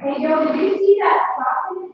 Hey, Joe, did you see that chocolate?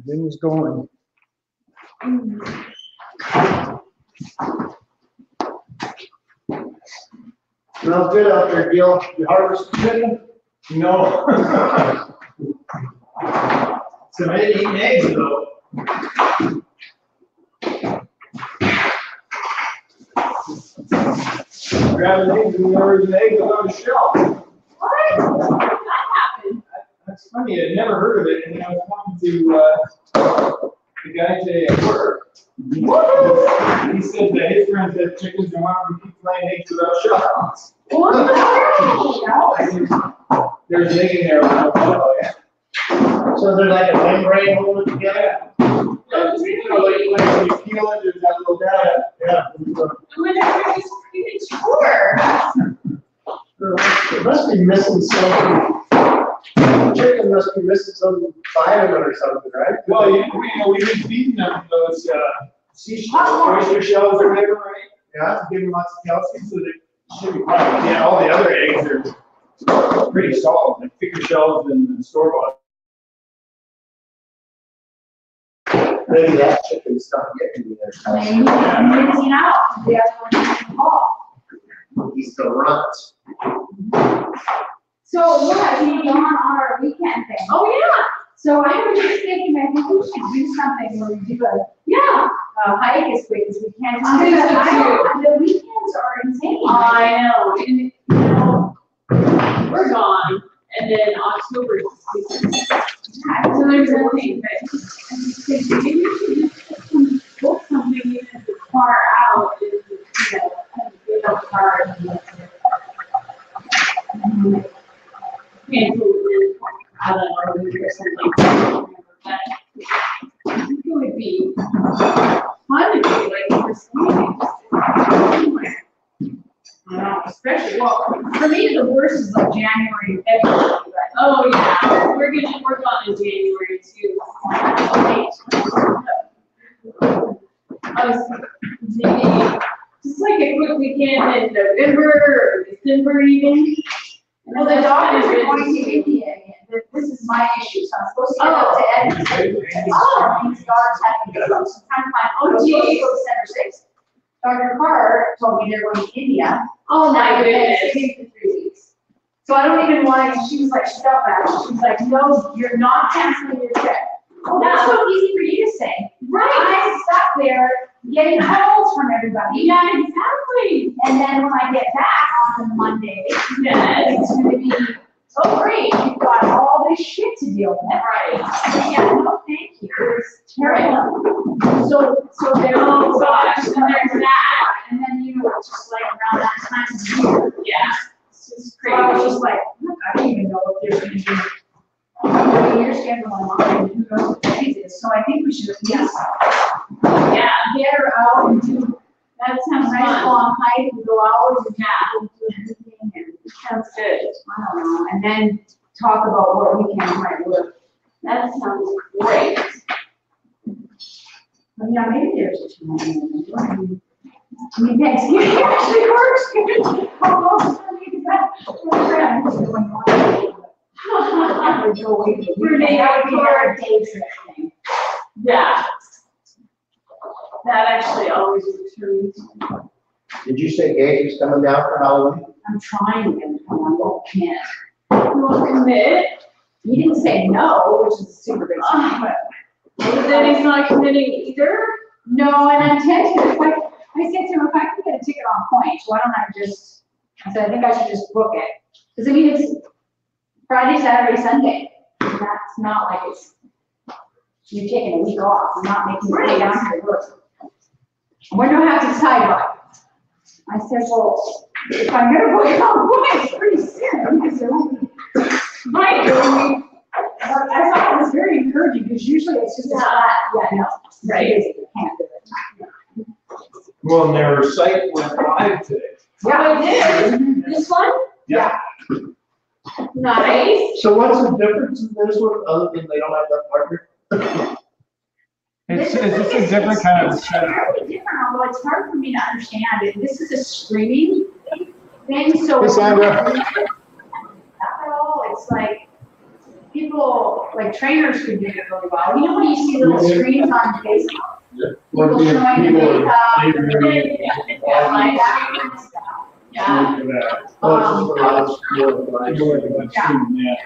Everything's going. Smells good out there, Gil. You harvest chicken? No. So I didn't eat eggs though. Grab an egg and there was an egg without a shell. What? That happened. That's funny, I'd never heard of it, and I was talking to the guy today at work. He said that his friends had chickens and wanted to keep laying eggs without shells. What? There's an egg in there. So they're like a membrane holding it together? You know, like when you peel it, there's that little data. Yeah. Whenever it was premature. It must be missing something. The chicken must be missing some vitamin or something, right? Well, we've been feeding them those oyster shells or whatever, right? Yeah. Give them lots of calcium, so they should be fine. Yeah, all the other eggs are pretty solid, like thicker shells than store-bought. Maybe that chicken's not getting me there. Maybe rinsing out. That's what it's called. He's the runt. So what, we gone on our weekend thing? Oh, yeah. So I was just thinking, I think we should do something where we do a hike as quick as we can. The weekends are insane. I know, and you know, we're gone, and then October is season. So there's nothing, but I'm just thinking, maybe we should just book something even if it's far out, and, you know, kind of get up hard and let's cancel it, I don't know, or something. But I think it would be fun to do, like, for something, especially, well, For me, the worst is like January and February. oh yeah, we're gonna work on in January too. I was thinking, just like a quick weekend in November or December even. Well, the doctors are going to India again. This is my issue, so I'm supposed to get up to Edmonton. Oh, these dogs have to go some time to find. Oh, geez. Go to Center 6. Dr. Carr told me they're going to India. Oh my goodness. For 3 weeks. So I don't even want to, she was like, she felt bad. She was like, no, you're not canceling your trip. Oh, that's so easy for you to say. Right. I'm stuck there getting calls from everybody. Yeah, exactly. And then when I get back on Monday, Yes. it's going to be, oh, great, you've got all this shit to deal with. Right. Yeah, no, thank you. It's terrible. So there, Oh gosh, and there's that. and then, you know, it's just like around that time of year. Yeah. It's just crazy. I was just like, look, I don't even know if there's going to be a year schedule online, who knows what days it is. So I think we should at least Yeah, get her out and do that a sounds nice fun. long hike and go out and do everything and It sounds good. I don't know, and then talk about what weekends might work. That sounds great. But yeah, maybe there's a tomorrow. I mean, Thanksgiving actually works. How close for me is that? That would be our day trip thing. Yeah. That actually always works for me. Did you say Gage is coming down for Halloween? I'm trying to get him to come on, but can't. You won't commit, He didn't say no, which is a super good sign, but. but then he's not committing either. No, and I'm tentative. Like, I said to him, if I can get a ticket on points, why don't I just, I said, I think I should just book it. Because I mean, it's Friday, Saturday, Sunday. And that's not like it's, you're taking a week off, you're not making it way down here to work. When do I have to decide by? I said, well, if I'm gonna book it on points pretty soon, because there won't be. Right. But I thought it was very encouraging, because usually it's just a flat, yeah, no. Right. You can't do it. Well, and their site went live today. Yeah, I did. This one? Yeah. Nice. So what's the difference in this one, other than they don't have that partner? It's just a different kind of It's setup. very different, although it's hard for me to understand it. This is a streaming thing, so. Hey, Sandra. Not at all, it's like, people people, like trainers could do it really well. You know when you see little screens on Facebook? Or People give showing the people makeup, a and favorite- like that kind of stuff. Yeah. Oh, it's just for us, Yeah.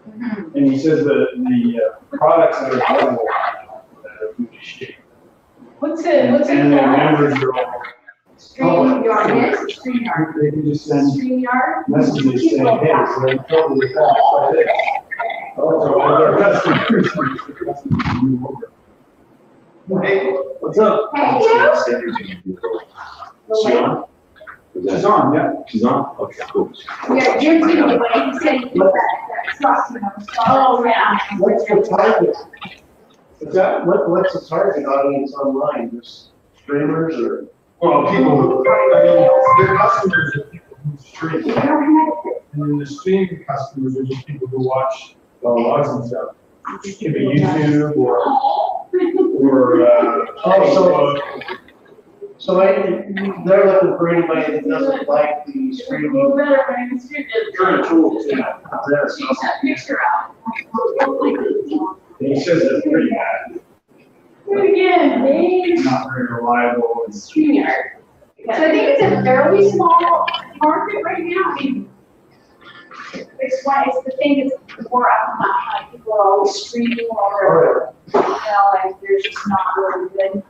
Mhm. And he says that the products that are available, we just ship. What's And it their called? members are all, StreamYard is StreamYard. they can just send StreamYard. messages saying, hey, so they totally fast like this. So as our customers, the customers can move over. Hey, what's up? Hey, you. She on? She's on, yeah. She's on? Okay, cool. Yeah, you're too, but he said he did that truck, you know. Oh, yeah. What's the target? What's that? What's the target audience online? Just streamers or? Well, people, I mean, their customers are people who stream. And then the streaming customers are just people who watch vlogs and stuff. It could be YouTube or Facebook. So they're looking for anybody that doesn't like the streaming. Well, better when it's Kind of tools, yeah. There, so- She's that picture out. And he says it's pretty bad, Do it again, Dave. not very reliable. And StreamYard. So I think it's a fairly small market right now. I mean, it's the thing is, more up and up, like people are always streaming or, you know, like they're just not really good.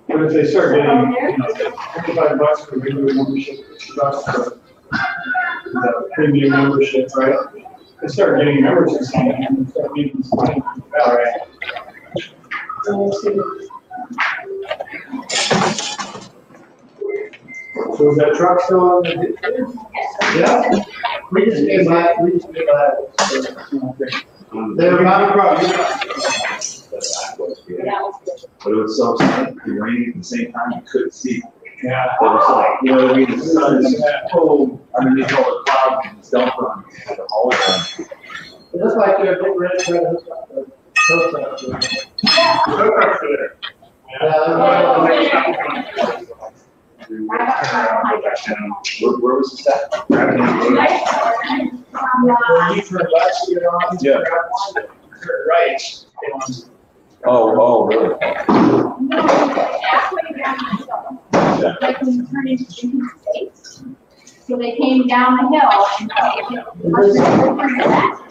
But if they start getting, you know, $25 for regular membership, $50 for the premium membership, right? They start getting memberships and start making some money. All right. So is that truck still on the? Yeah. We just gave that. They're about. But it was so sunny, it rained at the same time, you couldn't see. Yeah. It was like, you know what I mean, the sun is cold, underneath all the clouds, and it's dumping on you, had to haul it on. It looks like they're getting ready to hook up the tow truck. Where was this at? You turned last year on. Yeah. Turn right. Oh, really? Like when you turn into Chicken States. So they came down the hill and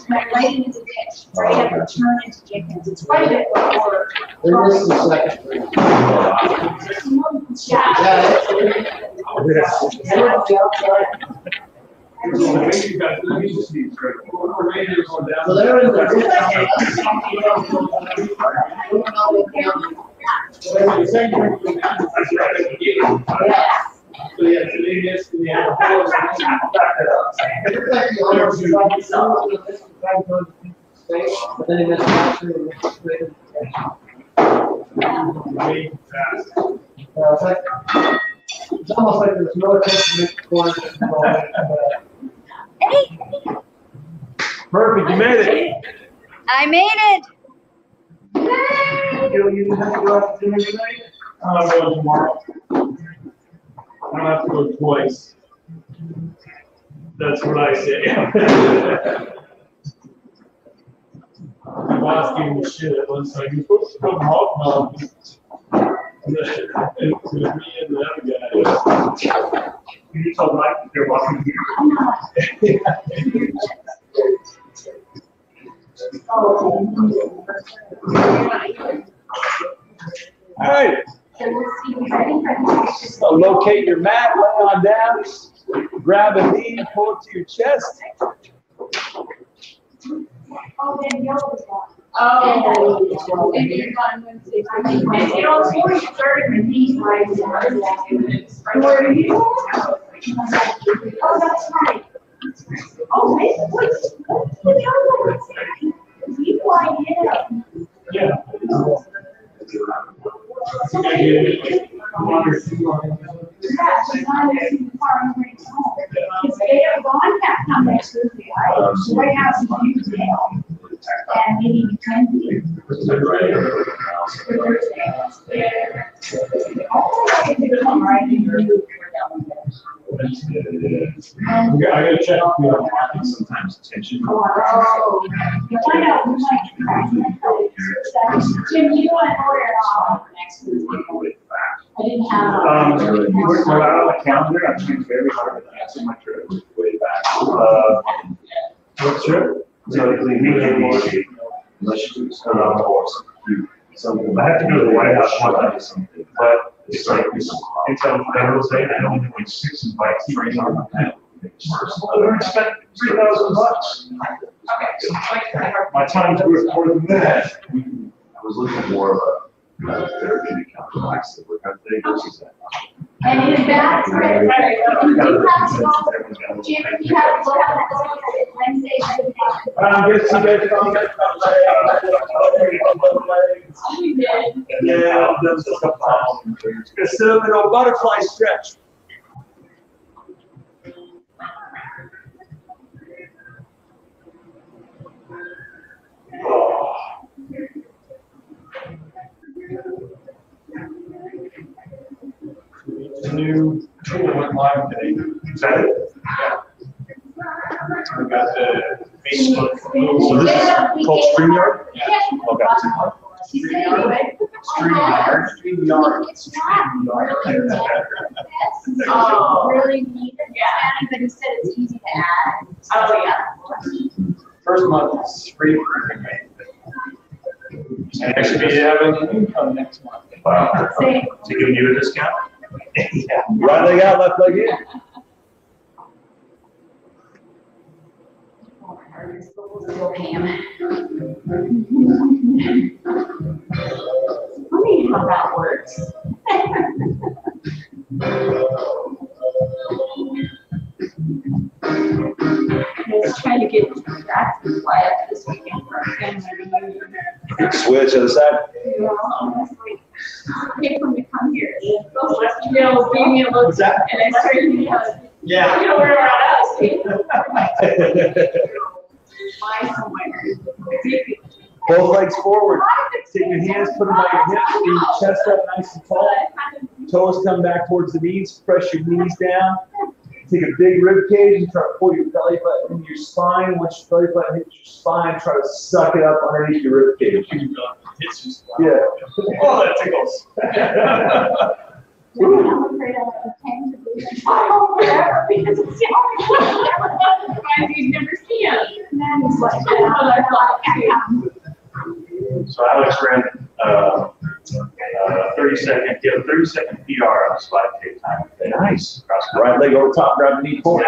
went right into the ditch, right at the turn into Jenkins. It's quite a bit before. Then this is the second three. So they're in the ditch. So yeah, today is the But then it gets back to the next grade. It's almost like there's no attention to corner. Perfect, you made it. I made it. You didn't have to go out to dinner tonight? I'll go tomorrow. I don't have to go twice. That's what I say. My boss gave me shit at one time. You're supposed to go home. And it was me and the other guy. You told Mike you're walking here. All right. So locate your mat, lay on down, grab a knee, pull it to your chest. Oh, then yoga's on. Oh. And you're on Wednesday. And you know, before you started the knees, like, where are you? Oh, that's right. Oh, wait, what's the other one? You idea. Yeah. Yeah, she's not in the car and brings home. Because they have gone back on next Thursday, right? So right now it's on Tuesday. And maybe 10 days. Oh, I can do it on Friday. And, I gotta check if we have Sometimes tension. oh, you find out, we might, Jim, you want to order it all next week? I didn't have. We're not on the calendar, I'm trying very hard to answer my trip way back. What trip? So we can be, unless you do some, or some, I have to go to the White House one time, but it's like, it's on Federal Day, I only like 6 invites right on the panel. We're expecting $3,000. My time's worth more than that. I was looking more of a therapeutic complex that we're going to take versus that. And is that, Jim, you have to go out that Wednesday. Guess you guys found that. We did. Yeah, that's a couple. Just a little butterfly stretch. The new tool went live today. Is that it? We got the Facebook. So this is called StreamYard? Okay. He said, anyway. StreamYard. It's not really really neat, but he said it's easy to add. Oh, yeah. First month is free for everybody. And actually be having an income next month. Wow. Say, To give you a discount? Yeah. Right leg out, left leg in. Pam. Funny how that works. I was trying to get distracted quiet this weekend for our family reunion. Switch other side. Okay, when we come here, you know, gave me a look, What's that? and I started, you know, Yeah. where around us, fly somewhere. Both legs forward. Take your hands, put them by your hips, bring your chest up nice and tall. Toes come back towards the knees, press your knees down. Take a big rib cage and try to pull your belly button into your spine. Once your belly button hits your spine, try to suck it up underneath your rib cage. It's just. Yeah. Oh, that tickles. I'm afraid I'll pretend to be forever because it's the only one Otherwise, you'd never see him. man who's like, So Alex ran 30-second, yeah, 30-second PR on his 5K time. Nice. Right leg over top, grab the knee forward.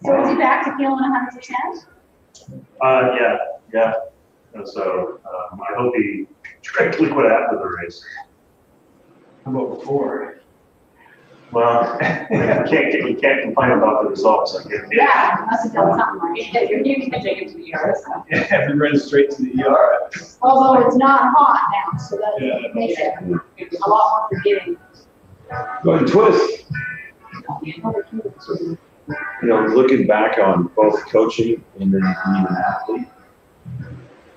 So is he back to feeling 100%? Yeah. And so I hope he drank liquid after the race. How about before? Well, you can't complain about the results. I guess. Yeah, must have done something right. You're giving me take it to the yard. Yeah, we ran straight to the ER. Although it's not hot now, so that Yeah. makes it a lot more forgiving. Go ahead and twist. You know, looking back on both coaching and then being an athlete,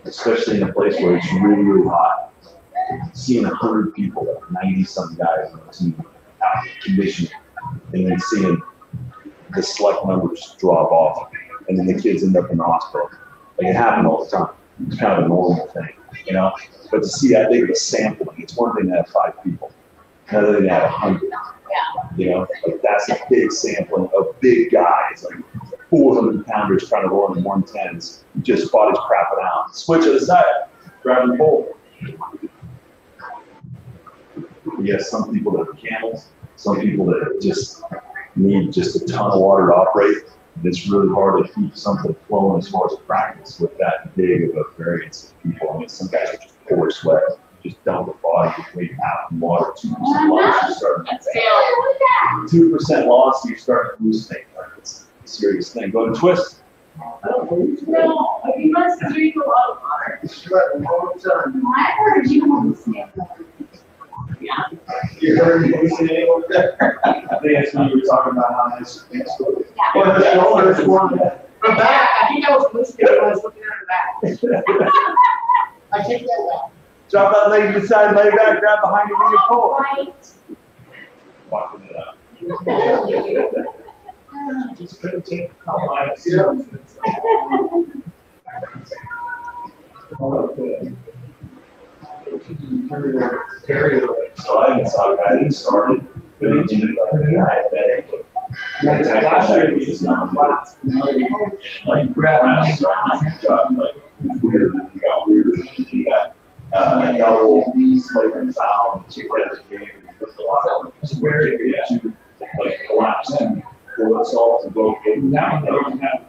especially in a place where it's really, really hot, seeing 100 people, 90-some guys on the team out conditioning, and then seeing the select numbers drop off, and then the kids end up in the hospital. Like, it happened all the time. It's kind of a normal thing, you know? But to see that big of a sampling, it's one thing to have 5 people, another thing to have 100. You know, like that's a big sampling of big guys, like 400-pounders trying to run in 110s. Just bodies crapping out. Switch to the side, grab and pull. Yes, some people that are camels, some people that just need just a ton of water to operate. And it's really hard to keep something flowing as far as practice with that big of a variance of people. I mean, some guys are just pour sweat. Just dump the body, just wait out in water, 2% loss, you're starting That's to fail. 2% loss, you're starting to lose things. Like, it's a serious thing. Go ahead and twist. No, he must drink a lot of water. I heard you on the snake. Yeah. You heard me say over there? I think that's when you were talking about how nice things were. Well, the shoulders one. From back, I think I was listening when I was looking at the back. I take that back. Drop that leg to the side, lay back, grab behind your knee and pull. Right. Walking it up. Just couldn't take a couple minutes. So I even saw a guy that started, but he didn't like diabetic. Last year, we just not Like, weird, he got weird, he got, double flavor foul, two friends game, he put a lot of, it's weird, yeah, like collapsed, full of salt and both game. Now, they don't have.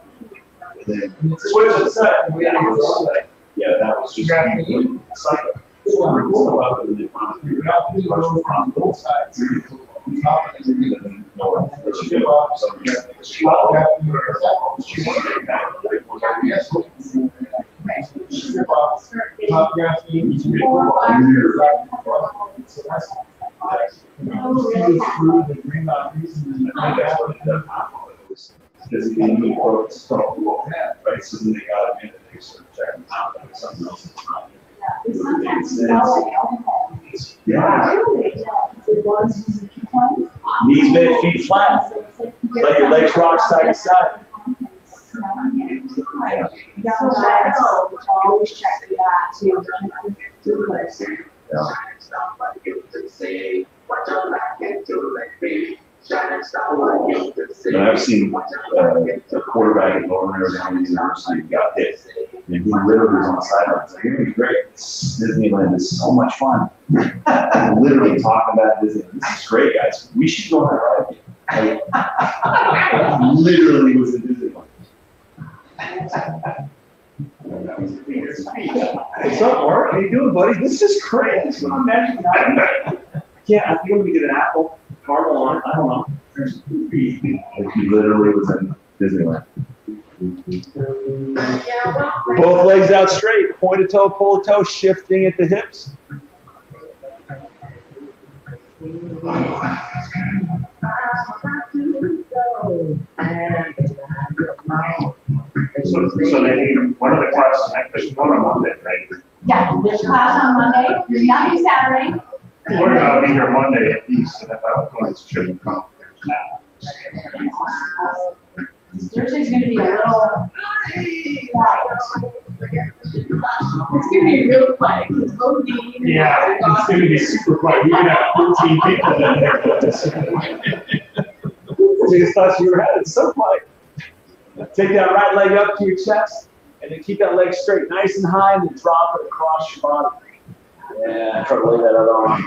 And then, Switch it aside, we had to go like. yeah, that was just. Cycle. You're not doing those on both sides. Top and then no, but you give up some. Top half of your yes. Top half of you. Because he didn't meet quote stuff, right? So then they got him in and they started checking out like something else. Yeah. Knees bent, feet flat. Let your legs rock side to side. Always check that too. And I've seen a quarterback at Northern Arizona University got hit. And he literally was on the sidelines. Like, it'd be great. Disneyland is so much fun. Literally talking about Disneyland. This is great, guys. We should go on a ride. Like, literally was in Disneyland. What's up, Mark? How you doing, buddy? This is great. This is what I'm imagining. Yeah, I think I'm gonna get an apple caramel on it. I don't know. Like, he literally was in Disneyland. Both legs out straight, point a toe, pull a toe, shifting at the hips. So Nadine, one of the classes, there's one on Monday, right? Yeah, there's class on Monday, there's nothing Saturday. We're gonna be here Monday at least, and if I was going to children conference now. Thursday's gonna be a little quiet. It's gonna be real quiet, because both Dean and. Yeah, it's gonna be super quiet. We're gonna have 14 people in there. The biggest thoughts you ever had. It's so quiet. Take that right leg up to your chest, and then keep that leg straight, nice and high, and then drop it across your body. Yeah, try to lay that other arm.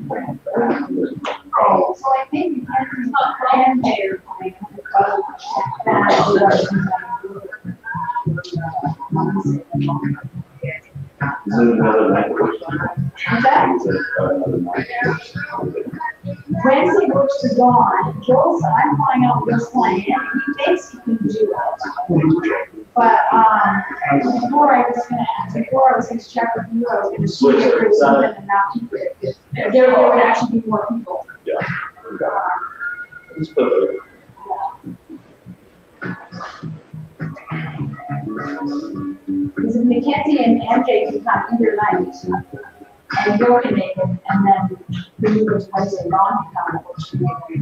So I think you can plan there. Is it another night? What's that? Is it another night? Wednesday works for Dawn. Joel said, I'm flying out with this plan. He thinks he can do it. But, before I was gonna check with you, I was gonna see if there was something and not keep it. There would actually be more people. Yeah. Just put it. Because if Mackenzie and MJ can come either night, and Joe can make it, and then the new was Wednesday, Ron can come, which we make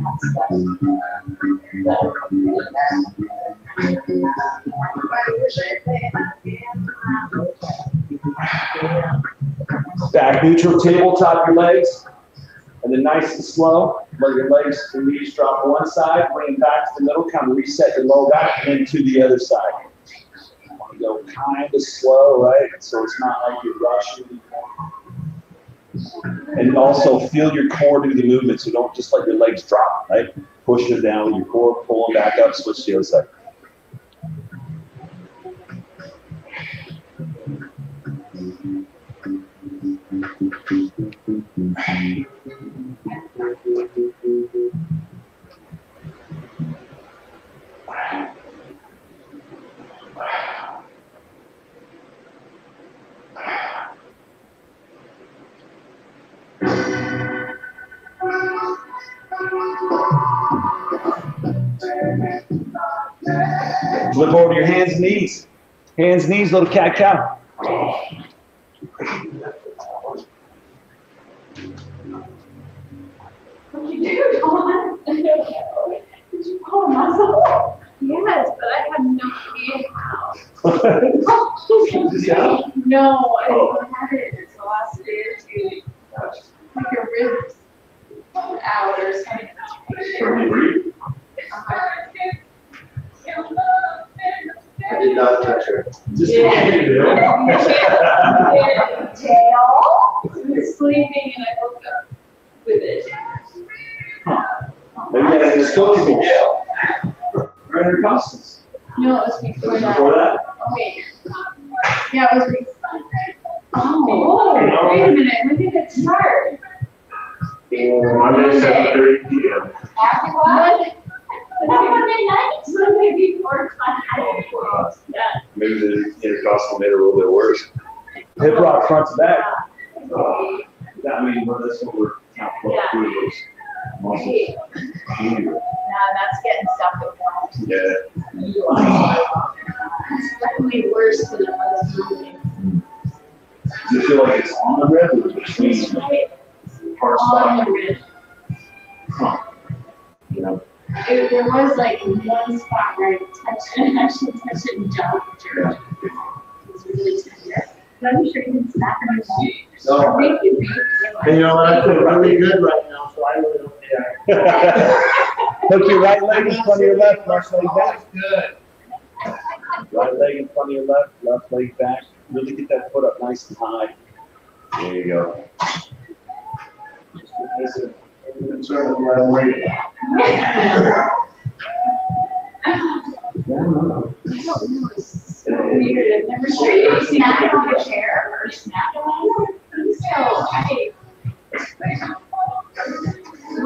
Back neutral, tabletop your legs, and then nice and slow, let your legs and knees drop to one side, bring them back to the middle, kind of reset your low back, and then to the other side. You want to go kind of slow, right? So it's not like you're rushing. And also feel your core do the movement, so don't just let your legs drop, right? Push them down with your core, pull them back up, switch to the other side. Flip over to your hands and knees. Hands, knees, little cat-cow. What you do, Dawn? Did you pull a muscle? Yes, but I have no idea how. No, I haven't had it in the last day or two. Like a ribs out or something. I did not touch her. Just Yeah. Tail. I was sleeping and I woke up with it. Maybe I just told you, yeah. Right in her costumes. No, it was before that. Before that? Oh, wait. Yeah, it was before. Oh, wait a minute, when did it start? Monday, 7:30 p.m. After what? Monday. Monday night? Monday before class. Yeah. Maybe the intercostal made it a little bit worse. Hip rock front to back. I mean, well, that's what we're not close to those muscles. Now that's getting stuff at once. Yeah. It's definitely worse than it was Monday. Does it feel like it's on the rib or between parts On of the rib. you know? There was like one spot where I touched it, actually touched it and jumped. It was really tender. But I'm sure you can snap it on. No. Thank you, babe. And you know what, I feel really good right now, so I really don't care. Hook your right leg in front of your left, left leg back. Good. Right leg in front of your left, left leg back. Really get that foot up nice and high. There you go. Concerned with my weight. I don't know, it's so weird. I've never seen You anything snap it on like the chair or snap it on?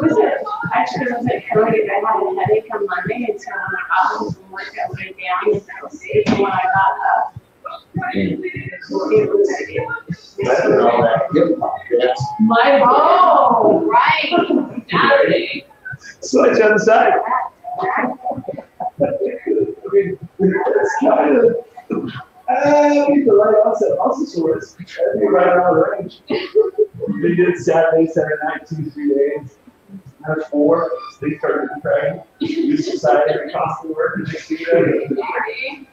was it? Actually, it was like Cody. I had a headache on Monday, and so when I got home from work, I went down and I was sleeping when I got up. It was That's all that hip hop, yes. my Oh, right. Saturday. Switch on the side. It's kind of, I need the right onset muscle sores. That'd be right around the range. They did Saturday, Saturday night, 2-3 days. That's 4. They started crying. We decided to cost the work and just do that.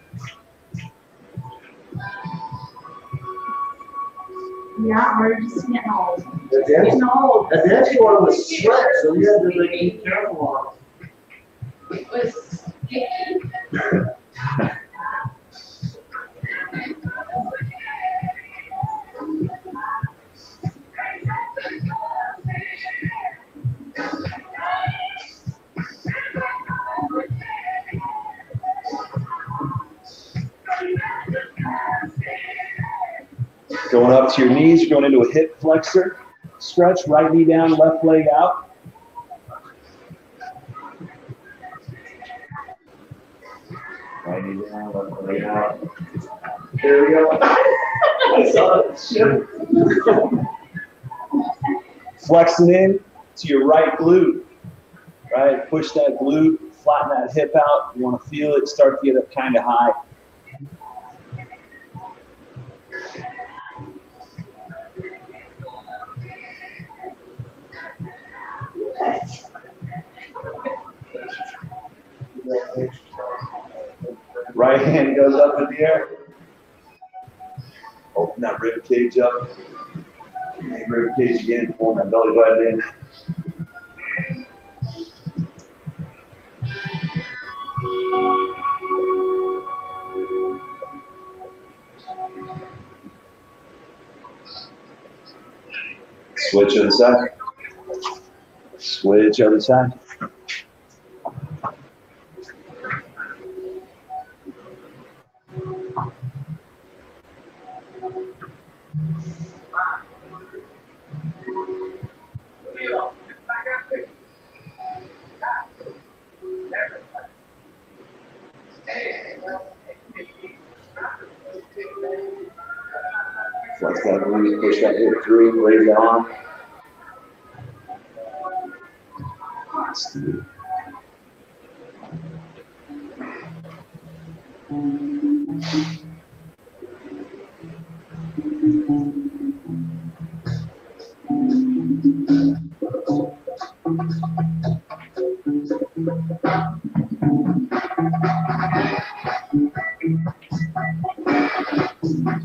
Yeah, we're just getting old. The dance, the dance floor was sweat, so you had to like be careful on. It was sticky. Going up to your knees, you're going into a hip flexor. Stretch, right knee down, left leg out. Right knee down, left leg out. There we go. I saw it. Shit. Flexing in to your right glute. Right, push that glute, flatten that hip out. You want to feel it start to get up kind of high. Right hand goes up in the air. Open that rib cage up. Rib cage again, pulling that belly button in. Switch other side. Switch other side. Flex that glute, push that hip through, raise the arm.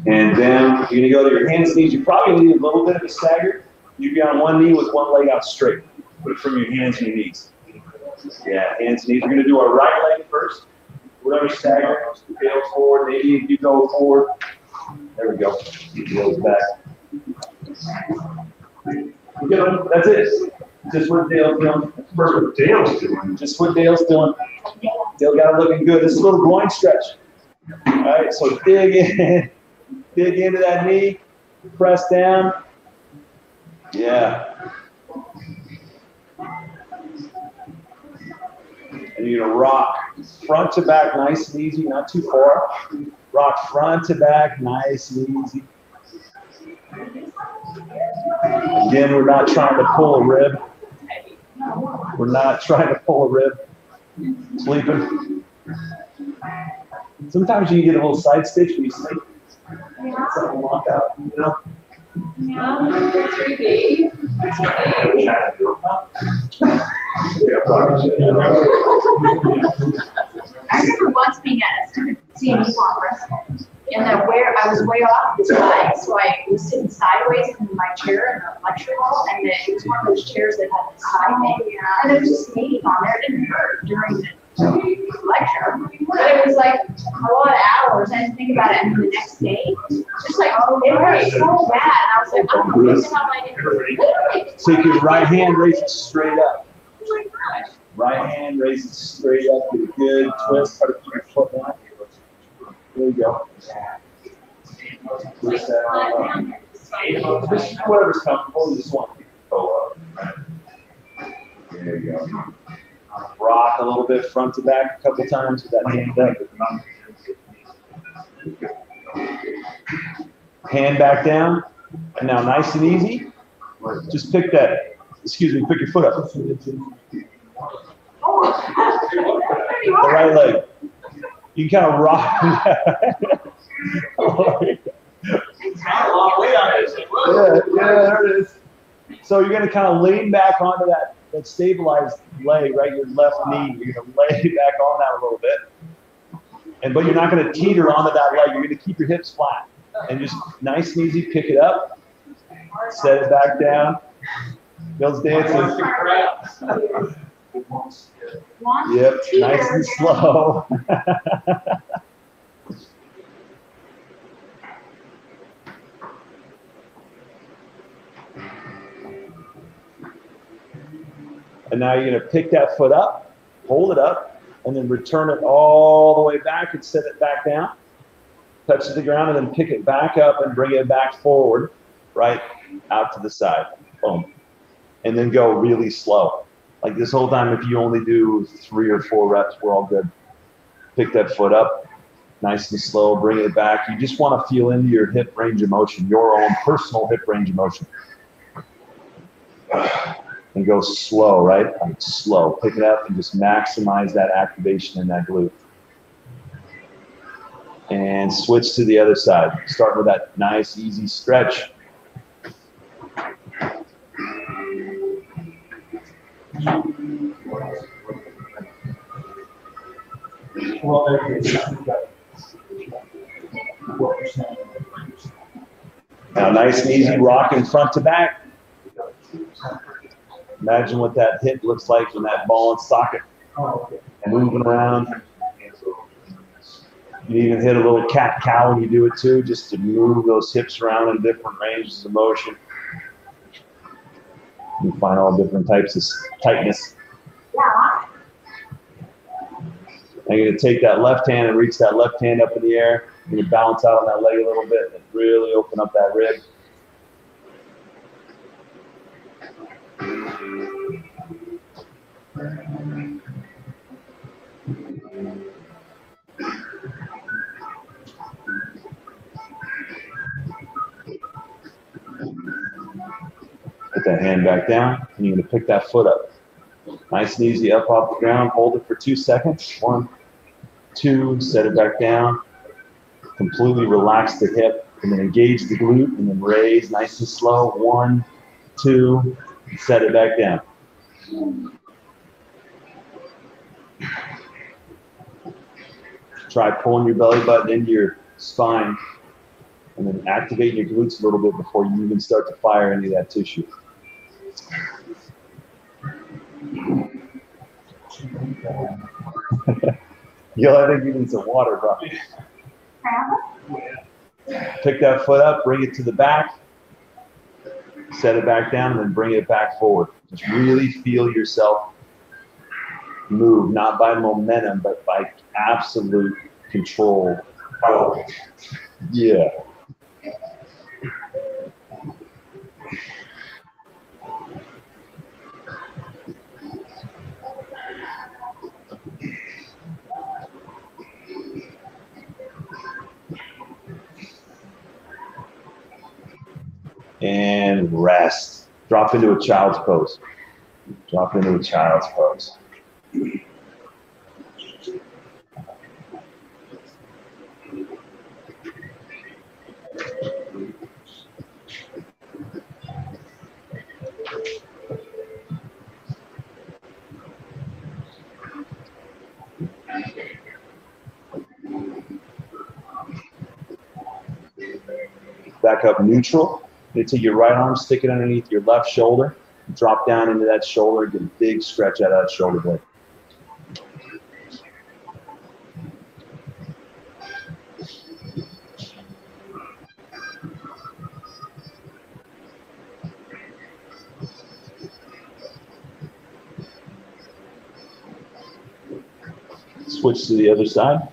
And then you're gonna go to your hands and knees. You probably need a little bit of a stagger. You'd be on one knee with one leg out straight. Put it from your hands and your knees. Yeah, hands and knees. We're gonna do our right leg first. Whatever stagger, tail forward, maybe if you go forward. There we go. Keep the heels back. That's it. Just what Dale's doing. That's perfect. Dale's doing. Just what Dale's doing. Dale got it looking good. This is a little groin stretch. All right, so dig in. Dig into that knee. Press down. Yeah. And you're gonna rock front to back, nice and easy, not too far. Rock front to back, nice and easy. Again, we're not trying to pull a rib. We're not trying to pull a rib. Sleeping. Sometimes you get a little side stitch when you sleep. Something lock out, you know? Yeah, 3B. I remember once being at a CME conference, and then I was way off the side, so I was sitting sideways in my chair in the lecture hall, and it was one of those chairs that had the side thing, and there was just skating on there. It didn't hurt during the lecture, but it was like a lot of hours. I didn't think about it, and the next day, just like, it hurt so bad, and I was like, I don't know how I did. Take your right hand, raise it straight up. Oh my gosh. Right hand, raise it straight up, get a good twist, try to keep your foot down. There you go. Twist that arm up. Just whatever's comfortable, you just want to keep your toe up. There you go. Rock a little bit front to back a couple times with that hand up. Hand back down. And now nice and easy. Just pick that, pick your foot up. The right leg. You can kind of rock. Yeah, there it is. So you're going to kind of lean back onto that stabilized leg, right? Your left knee. You're going to lay back on that a little bit. But you're not going to teeter onto that leg. You're going to keep your hips flat. And just nice and easy, pick it up. Set it back down. Bill's dancing. Yep, nice and slow. And now you're going to pick that foot up, hold it up, and then return it all the way back and set it back down. Touch the ground and then pick it back up and bring it back forward, right, out to the side. Boom. And then go really slow. Like this whole time, if you only do 3 or 4 reps, we're all good. Pick that foot up, nice and slow, bring it back. You just want to feel into your hip range of motion, your own personal hip range of motion. And go slow, right? Like slow. Pick it up and just maximize that activation in that glute. And switch to the other side. Start with that nice, easy stretch. Now, nice and easy, rocking front to back. Imagine what that hip looks like in that ball and socket. And moving around. You even hit a little cat-cow when you do it too, just to move those hips around in different ranges of motion. You find all different types of tightness. Now you're going to take that left hand and reach that left hand up in the air. You're going to balance out on that leg a little bit and really open up that rib. Put that hand back down, and you're going to pick that foot up. Nice and easy, up off the ground. Hold it for 2 seconds. 1, 2, set it back down. Completely relax the hip, and then engage the glute, and then raise nice and slow. 1, 2, set it back down. Try pulling your belly button into your spine and then activating your glutes a little bit before you even start to fire any of that tissue. Yo, I think you need some water, bro. Pick that foot up, bring it to the back, set it back down, and then bring it back forward. Just really feel yourself move, not by momentum, but by absolute control. Oh, yeah. And rest. Drop into a child's pose. Drop into a child's pose. Back up neutral. You take your right arm, stick it underneath your left shoulder, drop down into that shoulder, get a big stretch out of that shoulder blade. Switch to the other side.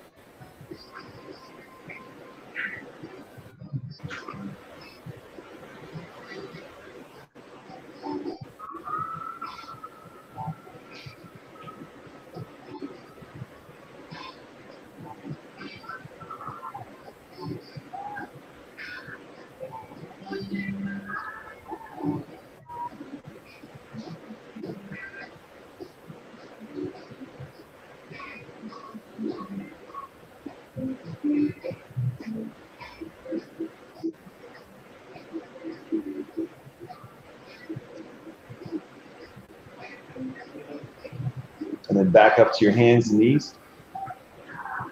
And then back up to your hands and knees.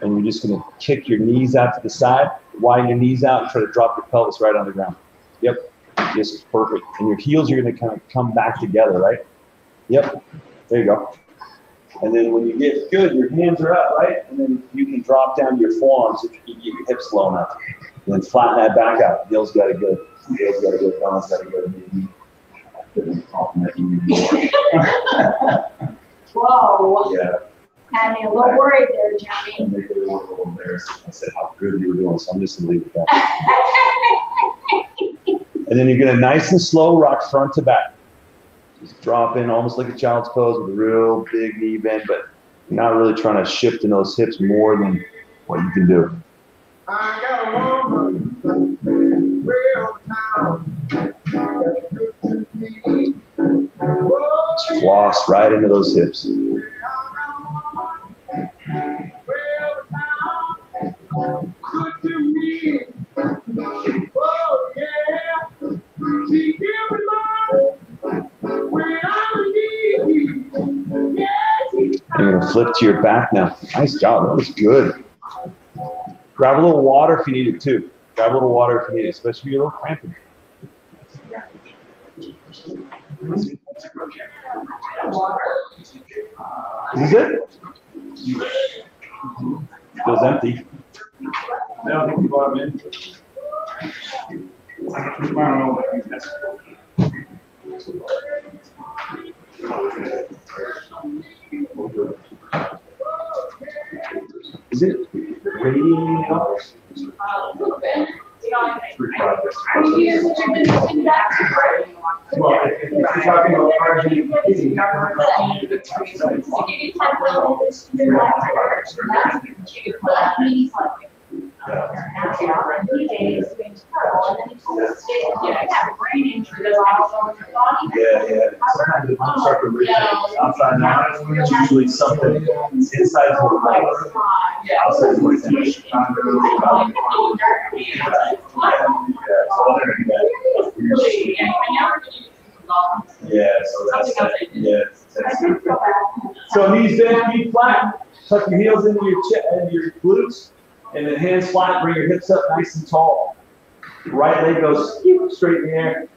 And you're just going to kick your knees out to the side, widen your knees out, and try to drop your pelvis right on the ground. Yep, just perfect. And your heels are going to kind of come back together, right? Yep, there you go. And then when you get good, your hands are up, right? And then you can drop down to your forearms if you can get your hips low enough. And then flatten that back out. Heels got to go. Heels got to go. Balance got to go. Maybe compliment you more. Whoa. Yeah. Had me a little worried there, Johnny. And they were a little embarrassed. I said how good you were doing, so I'm just going to leave it at that. And then you're going to nice and slow rock front to back. Just drop in almost like a child's pose with a real big knee bend, but you're not really trying to shift in those hips more than what you can do. I got a woman, real town. Just floss right into those hips. You're going to flip to your back now. Nice job. That was good. Grab a little water if you need it too. Grab a little water if you need it, especially if you're a little cramping. Is it? Feels empty. I don't think you bought them in. I don't know. Is it radiating at all? A little bit. Well, if you're talking about Sometimes it looks like a radiation outside now. It's usually something inside the body. Outside the yeah, so that's I did feel bad. So knees bent, feet flat. Tuck your heels into your chest and your glutes, and then hands flat. Bring your hips up nice and tall. Right leg goes straight in the air.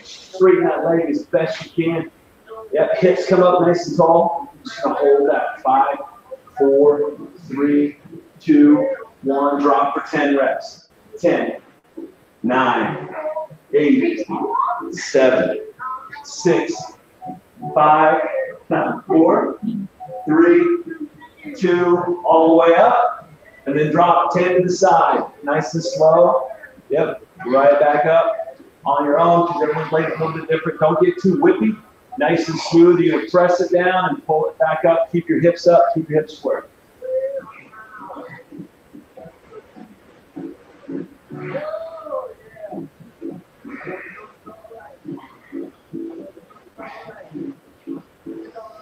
Straighten that leg as best you can. Yep, hips come up nice and tall. Just gonna hold that. 5, 4, 3, 2, 1. Drop for 10 reps. 10, 9, 8, 7, 6, 5, 4, 3, 2, all the way up. And then drop 10 to the side. Nice and slow. Yep, right back up on your own because everyone's leg is a little bit different. Don't get too whippy. Nice and smooth. You're going to press it down and pull it back up. Keep your hips up. Keep your hips square.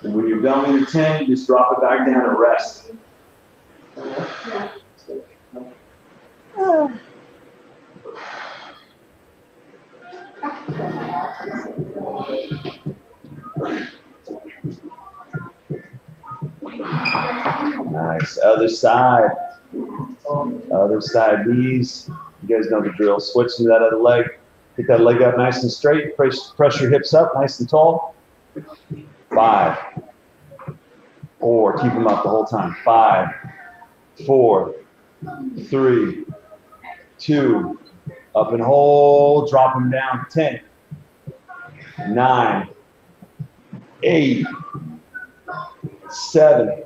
And when you're done with your 10, you just drop it back down and rest. Nice. Other side. Other side. Knees. You guys know the drill. Switch to that other leg. Get that leg up nice and straight. Press your hips up nice and tall. 5, 4. Keep them up the whole time. 5, 4, 3, 2. Up and hold. Drop them down. 10, 9, 8, 7,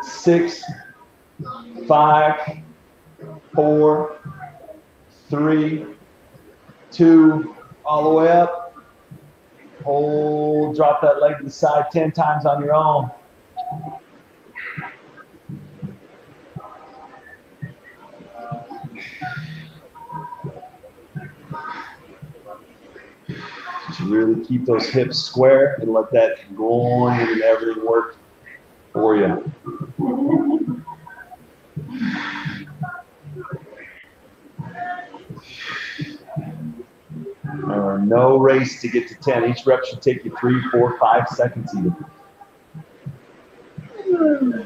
6, 5, 4, 3, 2. All the way up. Hold, drop that leg to the side 10 times on your own. Just really keep those hips square and let that groin and everything work for you. No race to get to 10. Each rep should take you 3, 4, 5 seconds even. You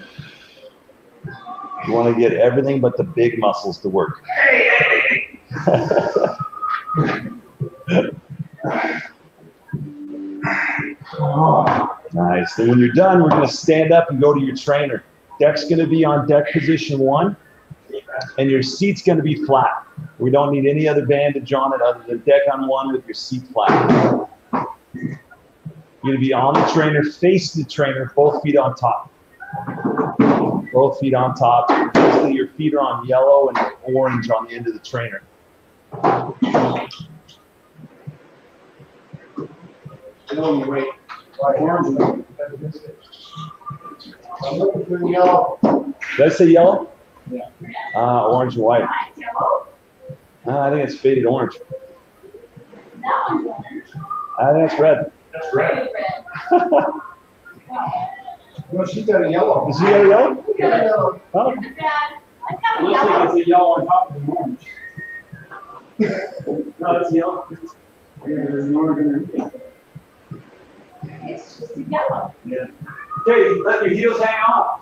want to get everything but the big muscles to work. Nice. And when you're done, we're going to stand up and go to your trainer. Deck's going to be on deck position 1, and your seat's going to be flat. We don't need any other bandage on it other than deck on 1 with your seat flat. You're going to be on the trainer, face the trainer, both feet on top. Both feet on top. Basically, your feet are on yellow and orange on the end of the trainer. Wait. Orange. I'm looking for yellow. Did I say yellow? Yeah. Orange and white. I think it's faded orange. That one's orange. I think it's red. That's red. No, she's got a yellow. Is she got a yellow? Yeah. Oh. Dad, I got a Looks like yellow. it's a yellow on top of the orange. No, it's yellow. There's an orange in there. It's just a yellow. Yeah. Okay, let your heels hang off.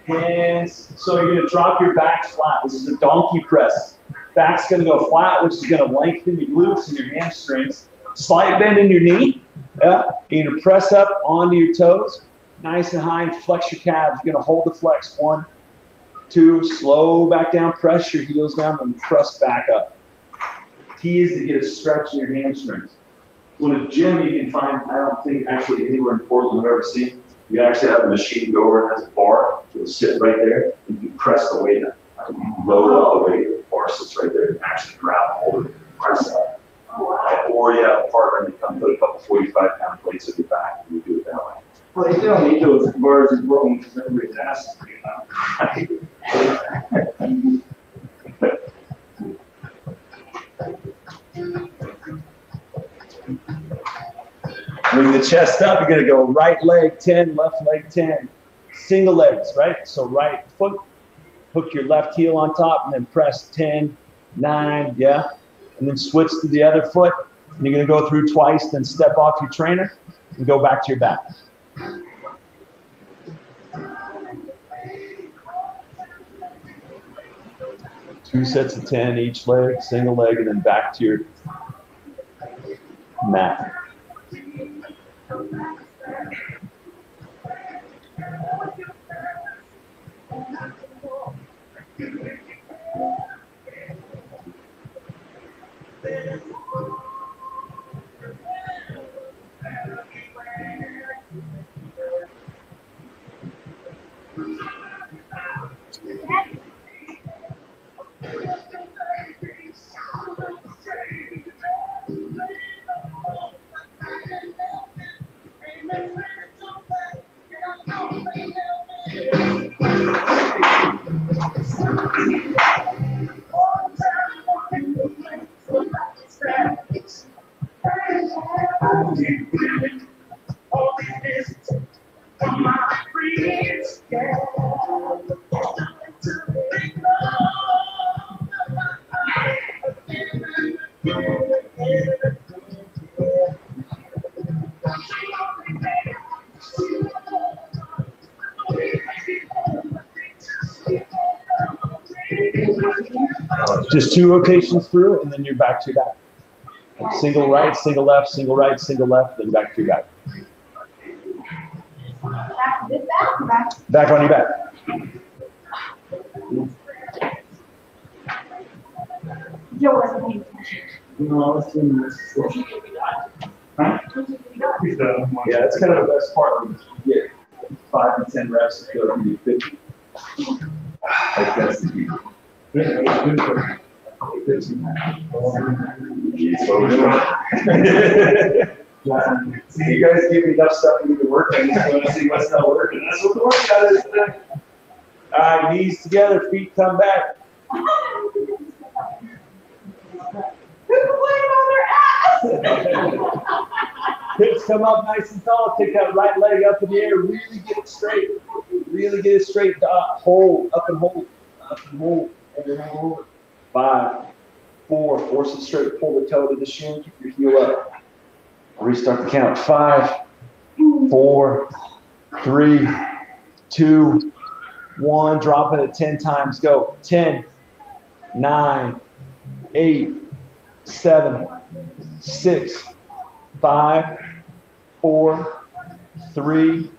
Hands. So you're going to drop your back flat. This is a donkey press. Back's going to go flat, which is going to lengthen your glutes and your hamstrings. Slight bend in your knee. Yeah. You're going to press up onto your toes, nice and high, and flex your calves. You're going to hold the flex. 1, 2, slow back down. Press your heels down and press back up. Key is to get a stretch in your hamstrings. When a gym you can find, I don't think actually anywhere in Portland I've ever seen, you actually have a machine go over and has a bar. It'll sit right there, and you press the weight up. You load up the weight, the bar sits right there, and actually grab hold of it and press up. Or you have a partner and come put a couple 45-pound plates at your back, and you do it that way. Well, they don't need those bars in Portland because everybody's ass is big Bring the chest up, you're going to go right leg 10, left leg 10. Single legs, right? So right foot, hook your left heel on top, and then press 10, 9, yeah? And then switch to the other foot, You're gonna go through twice, then step off your trainer and go back to your back. 2 sets of 10 each leg, single leg, and then back to your mat. Just 2 rotations through, and then you're back to your back. Single right, single left, single right, single left, then back to your back. Back on your back. Joe wasn't paying attention. No, it's in this. Huh? Yeah, that's kind of the best part. When you get 5 and 10 reps, to go to 50. Like that's the key. See, you guys give me enough stuff for me to work on. I just want to see what's not working. That's what the workout is today. All right, knees together, feet come back. Hips come up nice and tall. Take that right leg up in the air. Really get it straight. Really get it straight. Hold, up and hold. Up and hold. Over and over. 5, 4. Force it straight. Pull the toe to the shin. Keep your heel up. Restart the count. 5, 4, 3, 2, 1. Drop it at 10 times. Go. 10, 9, 8, 7, 6, 5, 4, 3,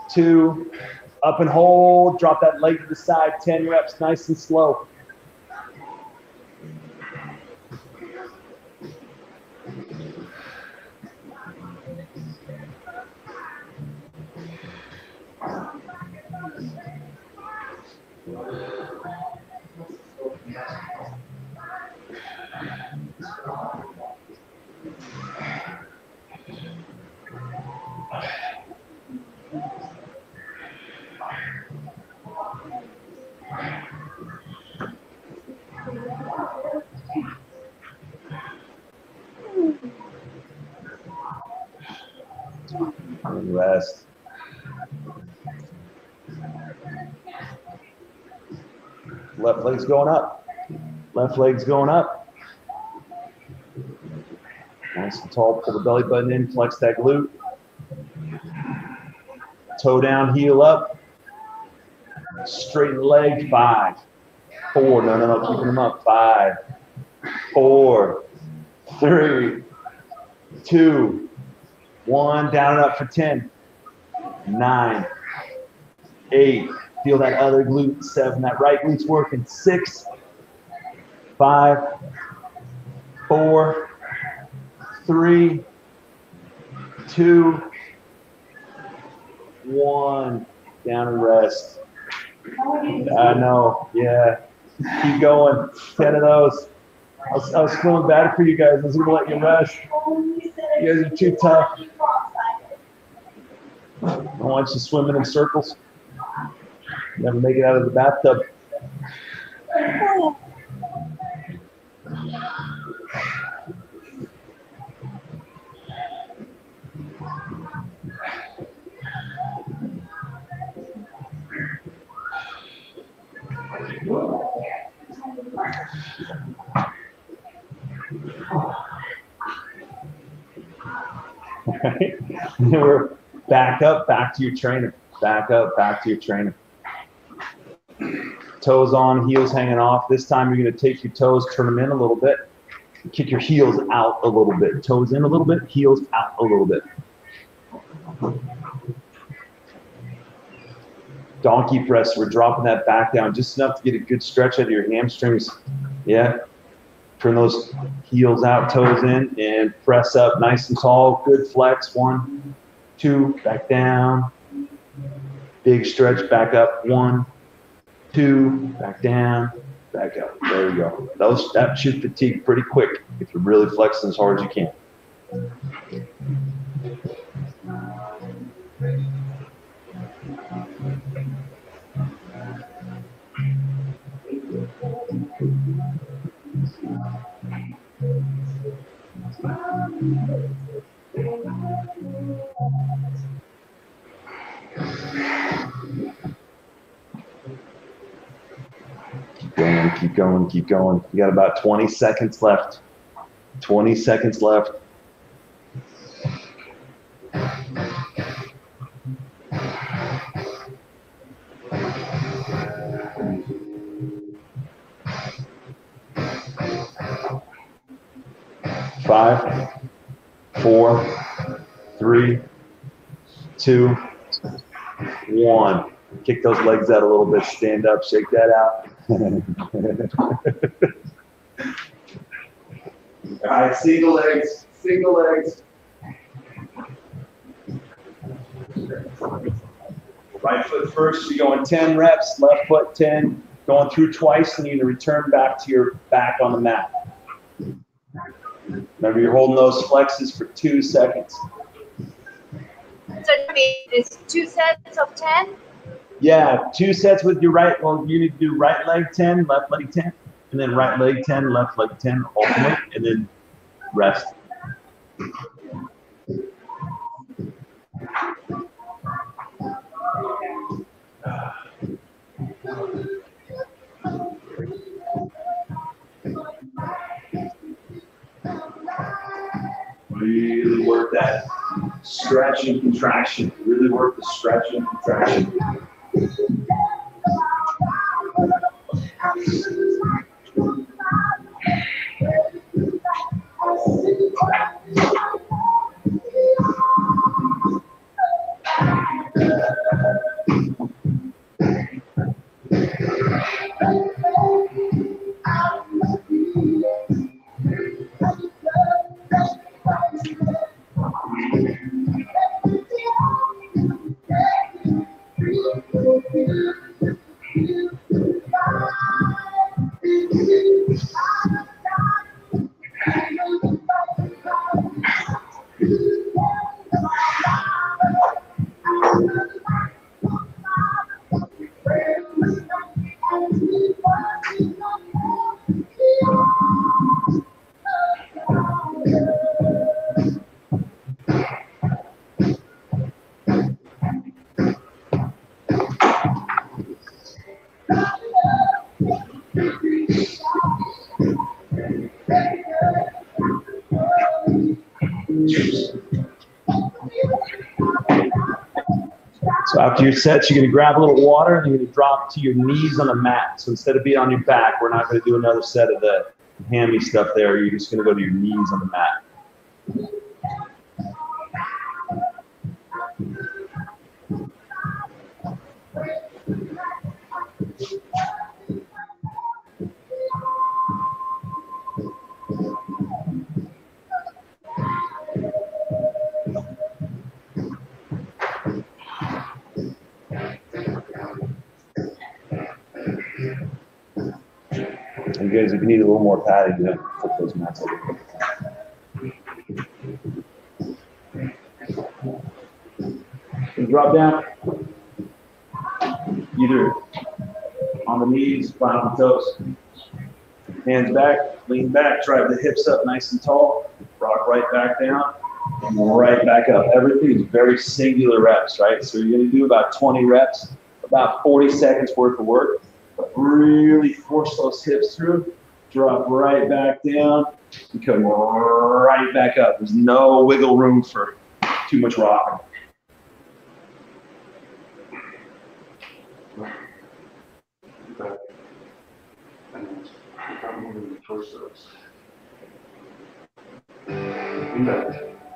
2. Up and hold. Drop that leg to the side. 10 reps. Nice and slow. And rest. Left leg's going up. Left leg's going up. Nice and tall. Pull the belly button in. Flex that glute. Toe down, heel up. Straighten leg. 5, 4. No. Keeping them up. 5, 4, 3, 2, 1. Down and up for 10. 9, 8. Feel that other glute. 7. That right glute's working. 6, 5, 4, 3, 2, 1. Down and rest. I know. Yeah. Keep going. 10 of those. I was feeling bad for you guys. I was going to let you rest. You guys are too tough. I want you swimming in circles. Never make it out of the bathtub. right? And then we're back up, back to your trainer. Back up, back to your trainer. Toes on, heels hanging off. This time you're going to take your toes, turn them in a little bit. Kick your heels out a little bit. Toes in a little bit, heels out a little bit. Donkey press, we're dropping that back down just enough to get a good stretch out of your hamstrings. Yeah. Turn those heels out, toes in, and press up nice and tall. Good flex. 1, 2, back down. Big stretch, back up. 1, 2, back down, back up. There you go. That should fatigue pretty quick if you're really flexing as hard as you can. Keep going, keep going. You got about 20 seconds left. 20 seconds left. Five, 4, 3, 2, 1. Kick those legs out a little bit. Stand up, shake that out. All right, single legs, single legs. Right foot first, you're going 10 reps, left foot 10, going through twice, and you're going to return back to your back on the mat. Remember, you're holding those flexes for 2 seconds. So it's 2 sets of 10? Yeah, 2 sets with your right. Well, you need to do right leg 10, left leg 10, and then right leg 10, left leg 10, alternate, and then rest. Really work that stretch and contraction. Really work the stretch and contraction. So after your sets, you're going to grab a little water and you're going to drop to your knees on the mat. So instead of being on your back, we're not going to do another set of the hammy stuff there. You're just going to go to your knees on the mat. And guys, if you need a little more padding, then flip those mats over. And drop down. Either on the knees, flat on the toes. Hands back, lean back, drive the hips up nice and tall. Rock right back down and right back up. Everything is very singular reps, right? So you're going to do about 20 reps, about 40 seconds worth of work. But really force those hips through, drop right back down, and come right back up. There's no wiggle room for Too much rocking.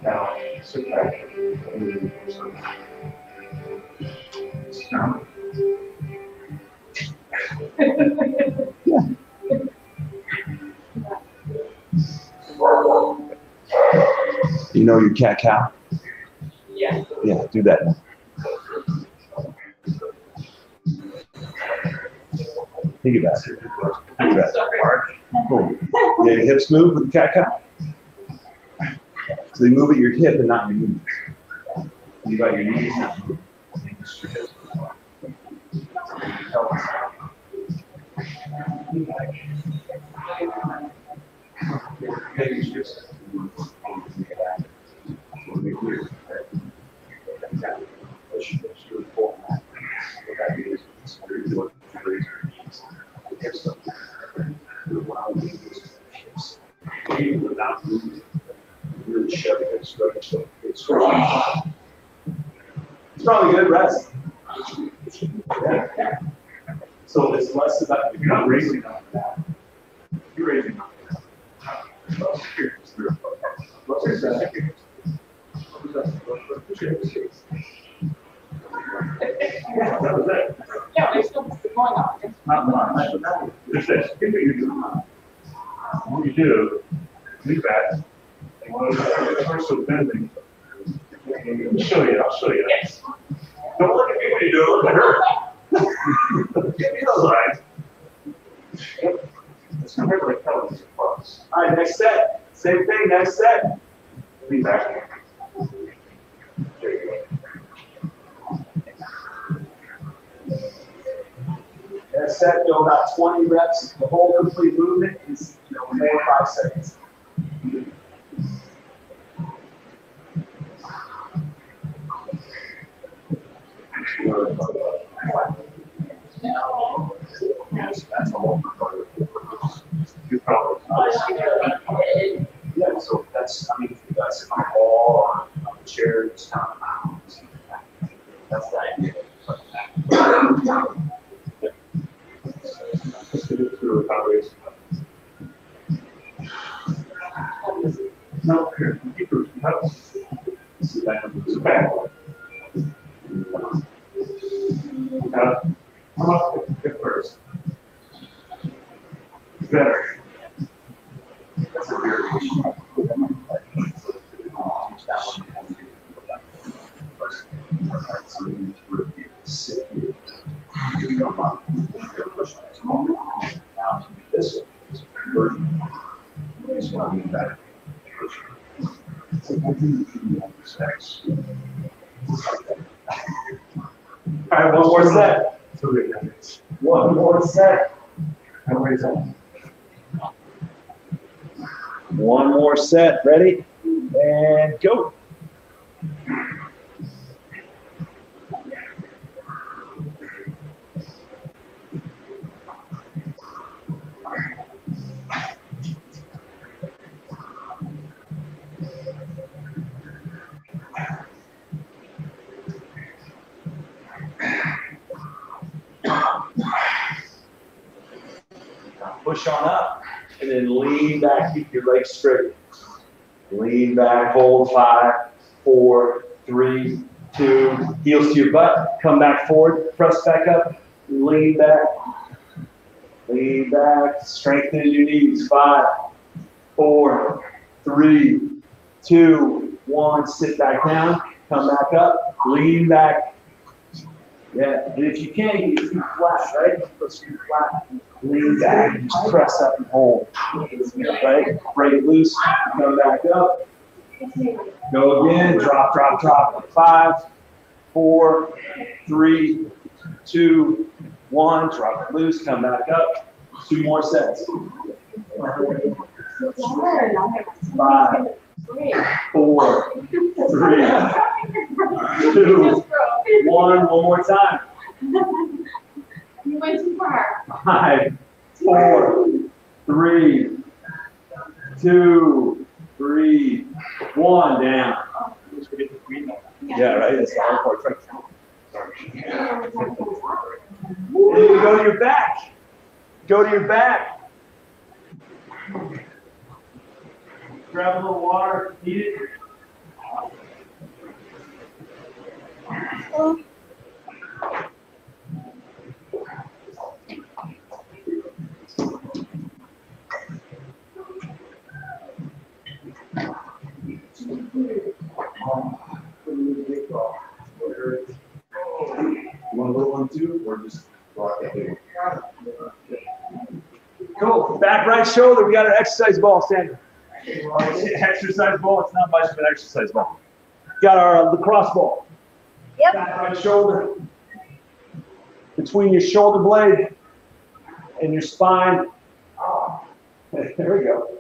Now, sit back. You know your cat cow? Yeah. Yeah, do that now. Think about it. Think about it. Cool. Yeah, your hips move with the cat cow? So they move at your hip and not your knees. You got your knees not moving. Without moving, really shoving it straight. It's probably good rest. Yeah. So it's less about You're not raising up that. You're raising up that. That was it. Yeah, there's still going on. Not much. There's this. Here's what you do. What you do, leave that. Torso bending. I'll show you. Yes. Don't look at me when you do it. Look at her. Give me those eyes. It's compared to like television parts. All right, next set. Same thing, next set. Lean back. There you go. Next set, go about 20 reps. The whole complete movement is 4 or 5 seconds. That's all. You probably. Yeah, so that's, I mean, if you guys sit on the wall or on the chair, it's kind of, that's the idea. Let's do it through recoveries. No, here, keep it. No. Sit back. Sit back. Come up, get first. Better. That's a variation. So you need to really sit here. You come up, you push next moment. Now to do this one, it's a conversion. It's going to be better. So I think you respects. All right, one more set. One more set. One more set. Ready? And go. Push on up, and then lean back, keep your legs straight. Lean back, hold 5, 4, 3, 2, heels to your butt, come back forward, press back up, lean back, strengthen your knees, 5, 4, 3, 2, 1, sit back down, come back up, lean back. Yeah, and if you can, you get your feet flat, right? Put your feet flat. Lean back, just press up and hold. Right? Break it loose, come back up. Go again, drop, drop, drop. 5, 4, 3, 2, 1. Drop it loose, come back up. 2 more sets. 5, 4, 3, 2, 1. One more time. You went too far. 5, 4, 3, 2, 3, 1. Down. Yeah, right, that's the hard part. And you go to your back. Go to your back. Grab a little water, eat it. You want a little one too, or just rock that big one? Cool. Back right shoulder. We got an exercise ball, Sandra. Exercise ball. It's not much of an exercise ball. Got our lacrosse ball. Yep. Back right shoulder. Between your shoulder blade and your spine. There we go.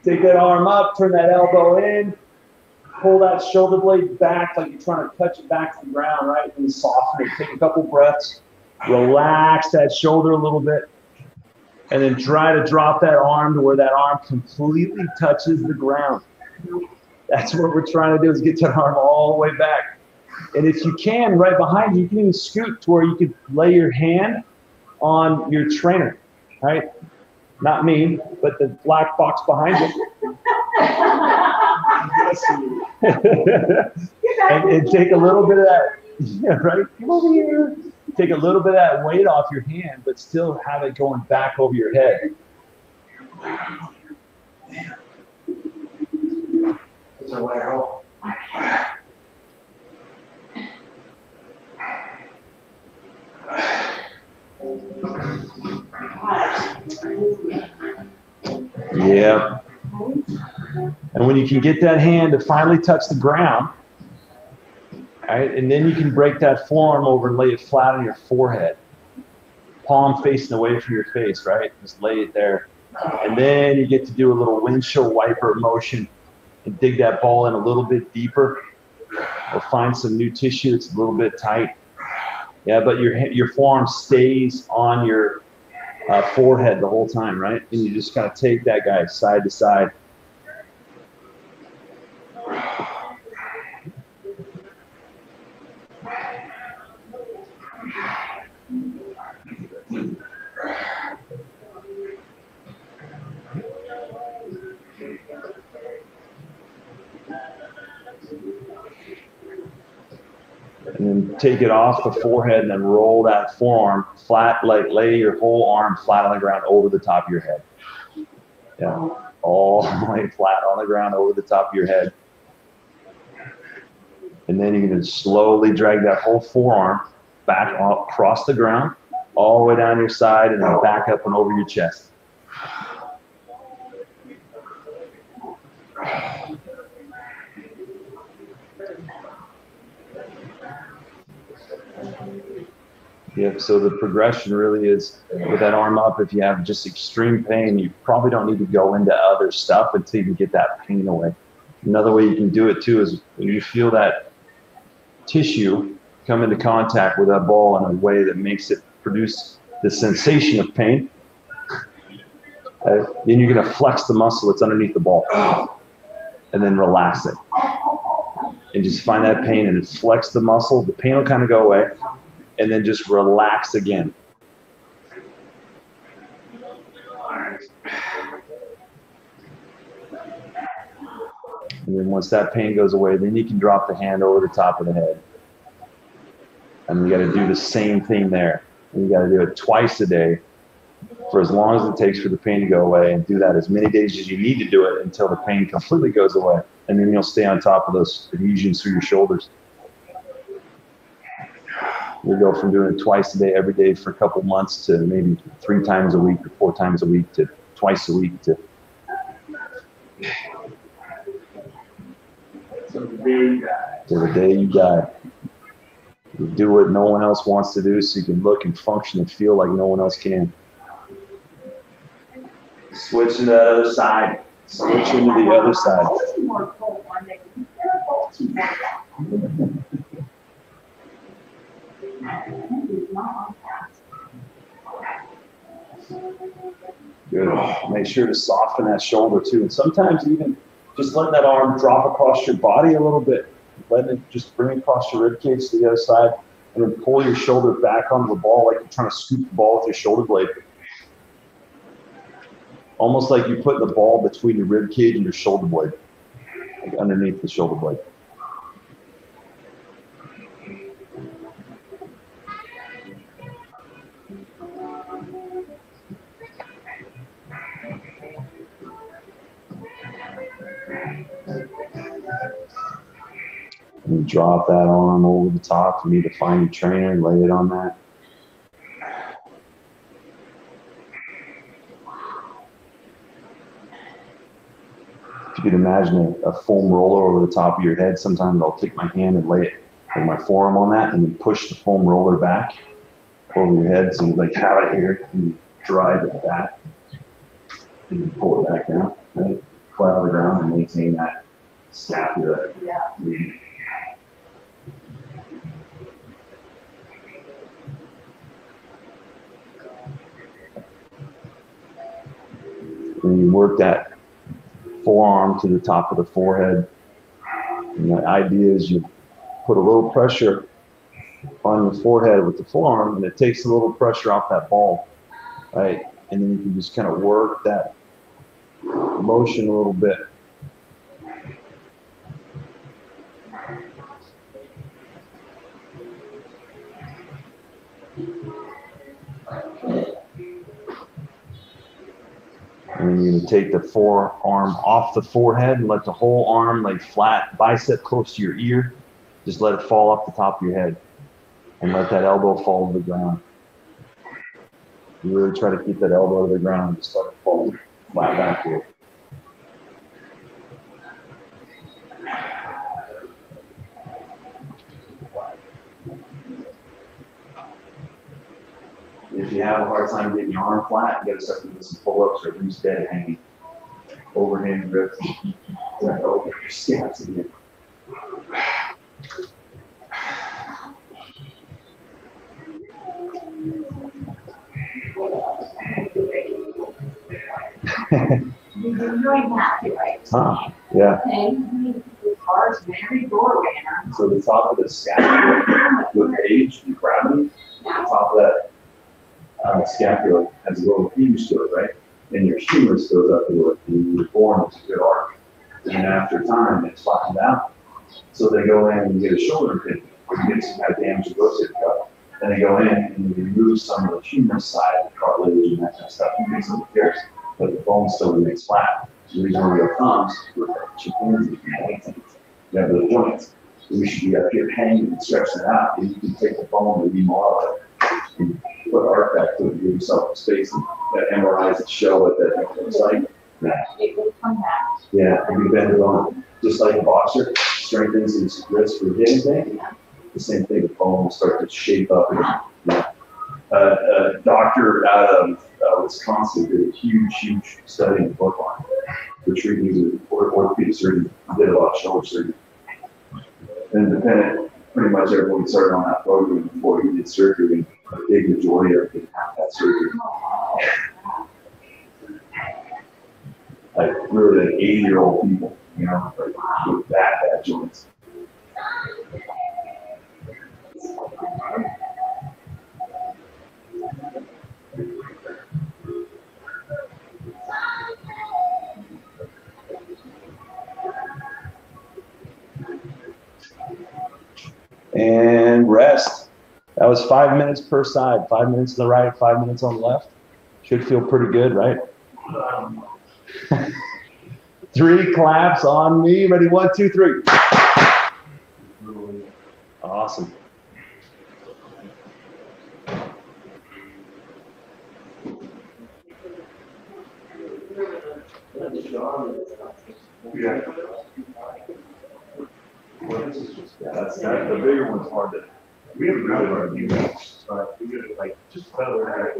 Take that arm up, turn that elbow in, pull that shoulder blade back like you're trying to touch it back to the ground, right? And soften it. Take a couple breaths. Relax that shoulder a little bit. And then try to drop that arm to where that arm completely touches the ground. That's what we're trying to do, is get that arm all the way back. And if you can, right behind you, you can even scoot to where you could lay your hand on your trainer, right? Not me, but the black box behind you. and take a little bit of that, yeah, right? Come over here. Take a little bit of that weight off your hand, but still have it going back over your head. Yeah. And when you can get that hand to finally touch the ground, right, and then you can break that forearm over and lay it flat on your forehead. Palm facing away from your face, right? Just lay it there. And then you get to do a little windshield wiper motion and dig that ball in a little bit deeper, or find some new tissue that's a little bit tight. Yeah, but your forearm stays on your forehead the whole time, right? And you just kind of take that guy side to side. And then take it off the forehead and then roll that forearm flat, like lay your whole arm flat on the ground over the top of your head. Yeah, all the way flat on the ground over the top of your head. And then you're going to slowly drag that whole forearm back across the ground, all the way down your side, and then back up and over your chest. Yeah, so the progression really is with that arm up. If you have just extreme pain, you probably don't need to go into other stuff until you can get that pain away. Another way you can do it too is when you feel that tissue come into contact with that ball in a way that makes it produce the sensation of pain, then you're going to flex the muscle that's underneath the ball and then relax it. And just find that pain and flex the muscle. The pain will kind of go away. And then just relax again. And then once that pain goes away, then you can drop the hand over the top of the head. And you got to do the same thing there. And you got to do it twice a day for as long as it takes for the pain to go away, and do that as many days as you need to do it until the pain completely goes away. And then you'll stay on top of those adhesions through your shoulders. We'll go from doing it twice a day, every day for a couple months, to maybe 3 times a week or 4 times a week to twice a week to. So the day you die. To the day you die. You do what no one else wants to do, so you can look and function and feel like no one else can. Switch to the other side. Switch into the other side. Good. Make sure to soften that shoulder too. And sometimes even just letting that arm drop across your body a little bit letting it just bring it across your rib cage to the other side, and then pull your shoulder back onto the ball like you're trying to scoop the ball with your shoulder blade. Almost like you're putting the ball between your rib cage and your shoulder blade, like underneath the shoulder blade. And drop that arm over the top. You need to find your trainer, lay it on that. If you could imagine a foam roller over the top of your head, sometimes I'll take my hand and lay it, like my forearm on that, and then push the foam roller back over your head. So you like have it here, and you drive it back, and you pull it back down, right? Flat on the ground and maintain that scapula. Yeah. And you work that forearm to the top of the forehead. And the idea is you put a little pressure on your forehead with the forearm, and it takes a little pressure off that ball, right? And then you can just kind of work that motion a little bit. And then you're going to take the forearm off the forehead and let the whole arm lay flat, bicep close to your ear. Just let it fall off the top of your head and let that elbow fall to the ground. You really try to keep that elbow to the ground and just let it fall flat back here. If you have a hard time getting your arm flat, you got to start doing some pull-ups or loose dead hanging. Overhand grips. Over your scaps again. You're really happy, right? Huh, yeah. Okay, the car's very doorway. So the top of the scapula, with age and gravity, the top of that scapula has a little hinge to it, right? And your humerus goes up a little. You're born with a good arc. And after time, it's flattened out. So they go in and you get a shoulder pin, or you get some kind of damage to rotator cuff. Then they go in and you remove some of the humerus side, the cartilage and that kind of stuff, and make some repairs. But the bone still remains flat. The reason why we have thumbs with chimpanzees and you have little joints. So we should be up here hanging and stretching it out. And you can take the bone and remodel it and put arc back to it, give yourself space, and that MRIs that show what that looks like. Yeah. It will come back. Yeah, and you bend the bone. Just like a boxer strengthens his wrist for hitting thing, the same thing, the bone will start to shape up. And, yeah. A doctor out of Wisconsin did a huge study in Brookline. The treatment was an orthopedic surgeon, did a lot of shoulder surgery. And pretty much everyone started on that program before he did surgery, and a big majority of them have that surgery. Like really like 80-year-old people, you know, like with bad joints. And rest. That was 5 minutes per side. 5 minutes to the right, 5 minutes on the left. Should feel pretty good, right? 3 claps on me. Ready? 1, 2, 3. Awesome. Yeah. Yeah, that's the bigger one's hard to. We have really hard to do that, but we did it like just better.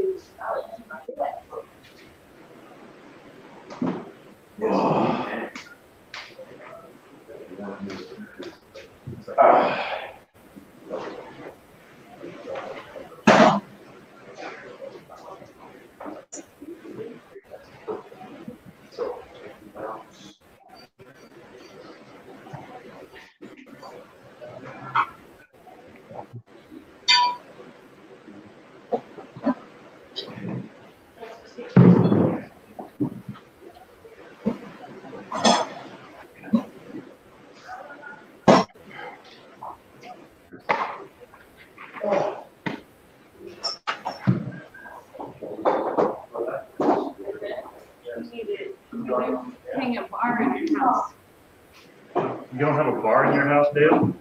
don't have a bar in your house, Dale?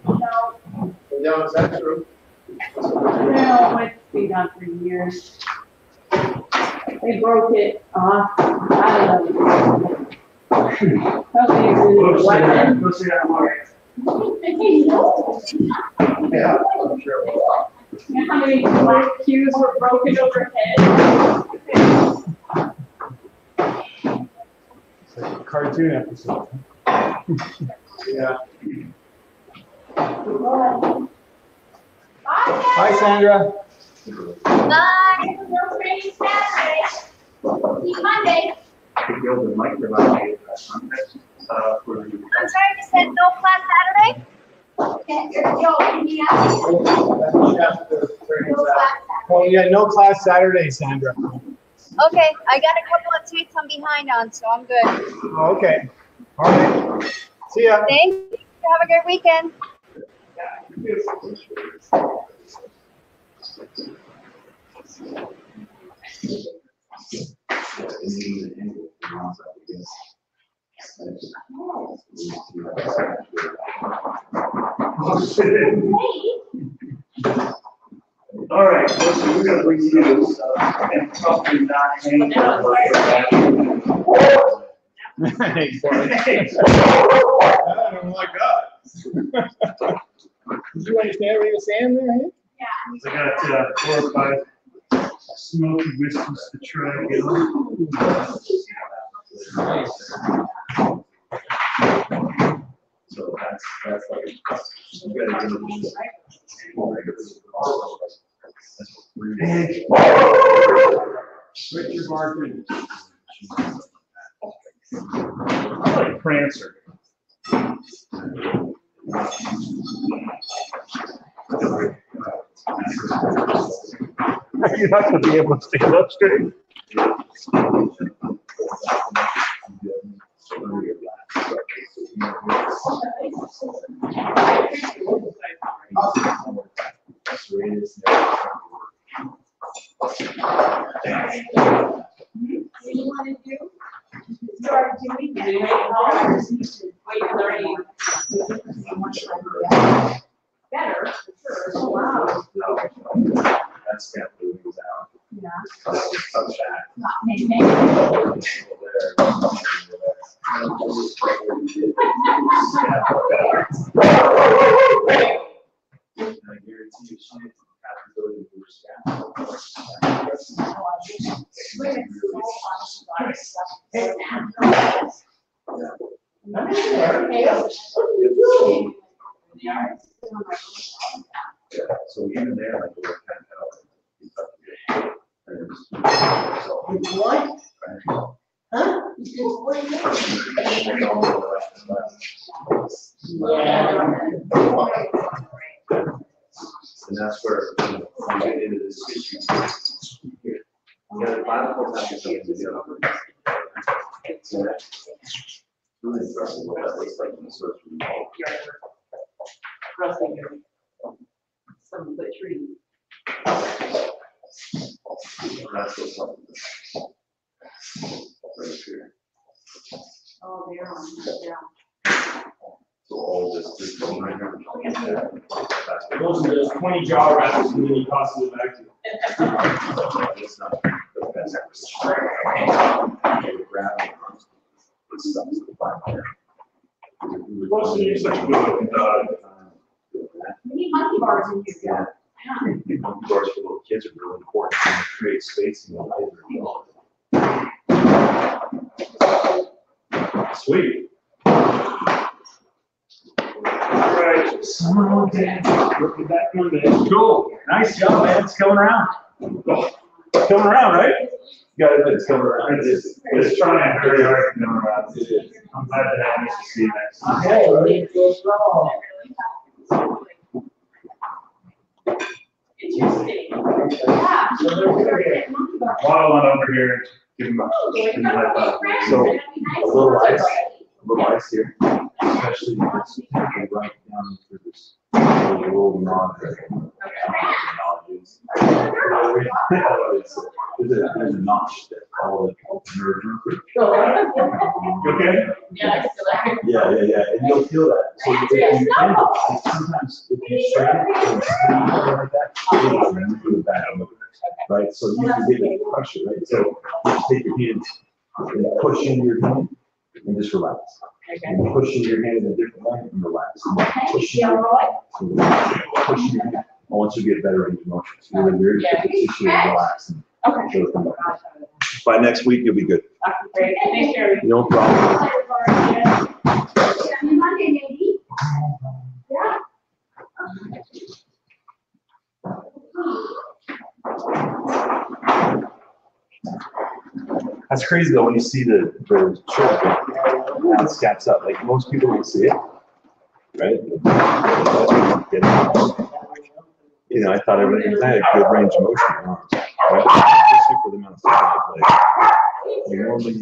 No, is that true? No, it's been gone for years. They broke it off. I don't know. Probably agree with the weapon. Let's see that one. Yeah, I'm sure. You know how many black cues were broken overhead? It's like a cartoon episode. Yeah. Hi, Sandra. Bye. No training Saturday. See you Monday. I could build a microwave for the. I'm sorry, you said no class Saturday? Yo, Indiana. Oh, yeah, no class Saturday, Sandra. Okay, I got a couple of tweets I'm behind on, so I'm good. Oh, okay. All right. See ya. Thank you. Have a great weekend. All right, so we're gonna review and probably not hang out like that. Oh my God. Did you understand what he was saying there? I got 4 or 5 smoky whiskeys to try again. So that's like, you gotta give it Richard Martin. I like Prancer. You're not gonna be able to stand up straight. What do you want to do? Start doing it. Wait, 30. Better, for sure. Oh, wow. That's got the wings out. Yeah. Touch that. Not maybe. I guarantee you, she has the ability to respond. So even there, like, we're kind of. What? Huh? And that's where, you know, we get into this issue. You got a lot of things to do. So that's really impressive what that looks like in the search result. Crossing your, some of the tree. That's what's up. Right here. Oh, they're on, yeah. So all this going right here. That's what- Those are just 20 jaw rattles and then he tosses it back to you. It's not the best ever. They would grab it. It stops the fire. Supposed to use such a good, We need monkey bars in here. Yeah. Monkey bars for little kids are really important to create spacing on the Sweet. all right. Small dance. Looking back on that. Cool. Nice job, man. It's coming around. Coming around, right? Yeah, it's coming around. It's trying very hard to come around. I'm glad to have Mr. C next time. Hey, it goes wrong. Interesting. Yeah. So they're here. Waddle on over here and give him a high five. So, a little ice here, especially if it's right down through this little knowledge. There's a notch that call it nerve roofer. You okay? Yeah, I still have. Yeah, and you'll feel that. So you take your hand, sometimes if you strain and something like that, it's really bad, right? So you can get the pressure, right? So you just take your hand and push into your hand and just relax. And push into your hand in a different way and relax. And push in your push in your hand. Once you get better range of motion, it's really weird. Yeah. It's just relax. And Okay. it'll come back. By next week, you'll be good. Great, thanks, Jerry. No problem. Monday, maybe? Yeah. That's crazy though when you see the shoulder and steps up. Like most people don't see it, right? That's what I'm getting. You know, I thought everything I had a good range of motion in arms, right? Especially for the amount of stuff I play. You normally